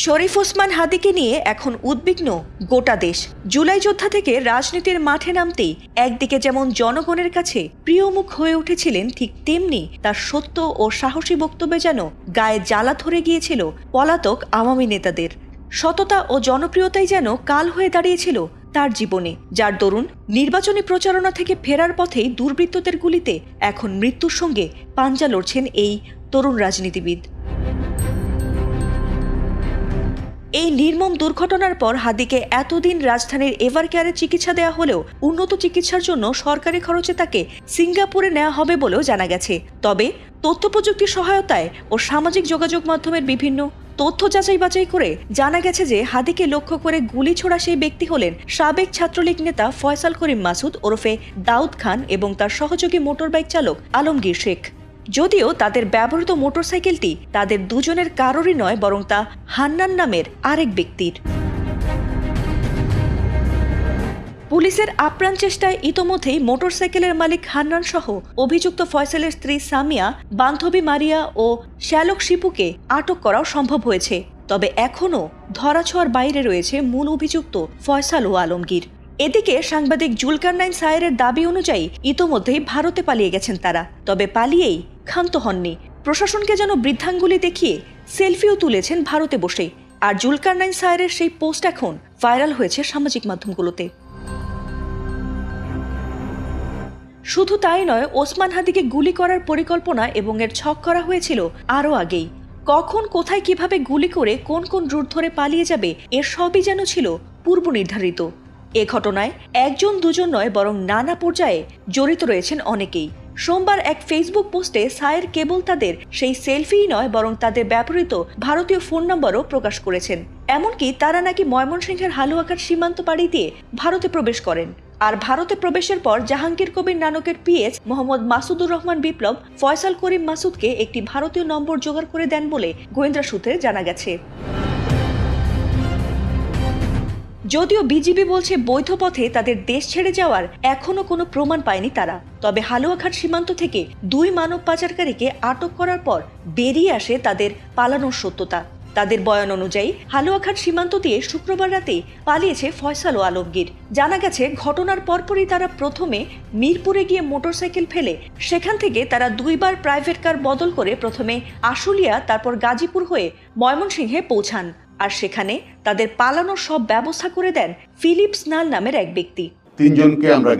শরীফ ওসমান হাদিকে নিয়ে এখন উদ্বিগ্ন গোটা দেশ। জুলাই যোদ্ধা থেকে রাজনীতির মাঠে নামতেই একদিকে যেমন জনগণের কাছে প্রিয় মুখ হয়ে উঠেছিলেন, ঠিক তেমনি তার সত্য ও সাহসী বক্তব্যে যেন গায়ে জ্বালা ধরে গিয়েছিল পলাতক আওয়ামী নেতাদের। সততা ও জনপ্রিয়তাই যেন কাল হয়ে দাঁড়িয়েছিল তার জীবনে, যার দরুন নির্বাচনী প্রচারণা থেকে ফেরার পথেই দুর্বৃত্তদের গুলিতে এখন মৃত্যুর সঙ্গে পাঞ্জা লড়ছেন এই তরুণ রাজনীতিবিদ। এই নির্মম দুর্ঘটনার পর হাদিকে এতদিন রাজধানীর এভারকেয়ারে চিকিৎসা দেওয়া হলেও উন্নত চিকিৎসার জন্য সরকারি খরচে তাকে সিঙ্গাপুরে নেওয়া হবে বলেও জানা গেছে। তবে তথ্য প্রযুক্তির সহায়তায় ও সামাজিক যোগাযোগ মাধ্যমের বিভিন্ন তথ্য যাচাই বাছাই করে জানা গেছে যে হাদিকে লক্ষ্য করে গুলি ছোড়া সেই ব্যক্তি হলেন সাবেক ছাত্রলীগ নেতা ফয়সাল করিম মাসুদ ওরফে দাউদ খান এবং তার সহযোগী মোটরবাইক চালক আলমগীর শেখ। যদিও তাদের ব্যবহৃত মোটরসাইকেলটি তাদের দুজনের কারোরই নয়, বরং তা হান্নান নামের আরেক ব্যক্তির। পুলিশের আপ্রাণ চেষ্টায় ইতোমধ্যেই মোটরসাইকেলের মালিক হান্নান সহ অভিযুক্ত ফয়সালের স্ত্রী সামিয়া, বান্ধবী মারিয়া ও শ্যালক শিপুকে আটক করাও সম্ভব হয়েছে। তবে এখনও ধরাছোঁয়ার বাইরে রয়েছে মূল অভিযুক্ত ফয়সাল ও আলমগীর। এদিকে সাংবাদিক জুলকারনাইন সায়েরের দাবি অনুযায়ী ইতোমধ্যেই ভারতে পালিয়ে গেছেন তারা। তবে পালিয়েই ক্ষান্ত হননি, প্রশাসনকে যেন বৃদ্ধাঙ্গুলি দেখিয়ে সেলফিও তুলেছেন ভারতে বসে। আর জুলকারনাইন সায়েরের সেই পোস্ট এখন ভাইরাল হয়েছে সামাজিক মাধ্যমগুলোতে। শুধু তাই নয়, ওসমান হাদিকে গুলি করার পরিকল্পনা এবং এর ছক করা হয়েছিল আরও আগেই। কখন, কোথায়, কিভাবে গুলি করে কোন কোন রুট ধরে পালিয়ে যাবে, এর সবই যেন ছিল পূর্ব নির্ধারিত। এ ঘটনায় একজন দুজন নয়, বরং নানা পর্যায়ে জড়িত রয়েছেন অনেকেই। সোমবার এক ফেসবুক পোস্টে সায়ের কেবল তাদের সেই সেলফিই নয়, বরং তাদের ব্যবহৃত ভারতীয় ফোন নম্বরও প্রকাশ করেছেন। এমনকি তারা নাকি ময়মনসিংহের হালুয়াঘাট সীমান্ত পাড়ি দিয়ে ভারতে প্রবেশ করেন। আর ভারতে প্রবেশের পর জাহাঙ্গীর কবির নানকের পিএস মোহাম্মদ মাসুদুর রহমান বিপ্লব ফয়সাল করিম মাসুদকে একটি ভারতীয় নম্বর জোগাড় করে দেন বলে গোয়েন্দা সূত্রে জানা গেছে। যদিও বিজিবি বলছে বৈধ পথে তাদের দেশ ছেড়ে যাওয়ার এখনো কোনো প্রমাণ পায়নি তারা। তবে হালুয়াঘাট সীমান্ত থেকে 2 মানব পাচারকারীকে আটক করার পর বেরিয়ে আসে তাদের পালানোর সত্যতা। তাদের বয়ান অনুযায়ী হালুয়াঘাট সীমান্ত দিয়ে শুক্রবার রাতেই পালিয়েছে ফয়সাল ও আলমগীর। জানা গেছে ঘটনার পরপরই তারা প্রথমে মিরপুরে গিয়ে মোটরসাইকেল ফেলে সেখান থেকে তারা 2 বার প্রাইভেট কার বদল করে প্রথমে আশুলিয়া, তারপর গাজীপুর হয়ে ময়মনসিংহে পৌঁছান। আর সেখানে তাদের পালানোর সব ব্যবস্থা করে দেন ফিলিপস নাল নামের এক ব্যক্তি। 3 জনকে আমরা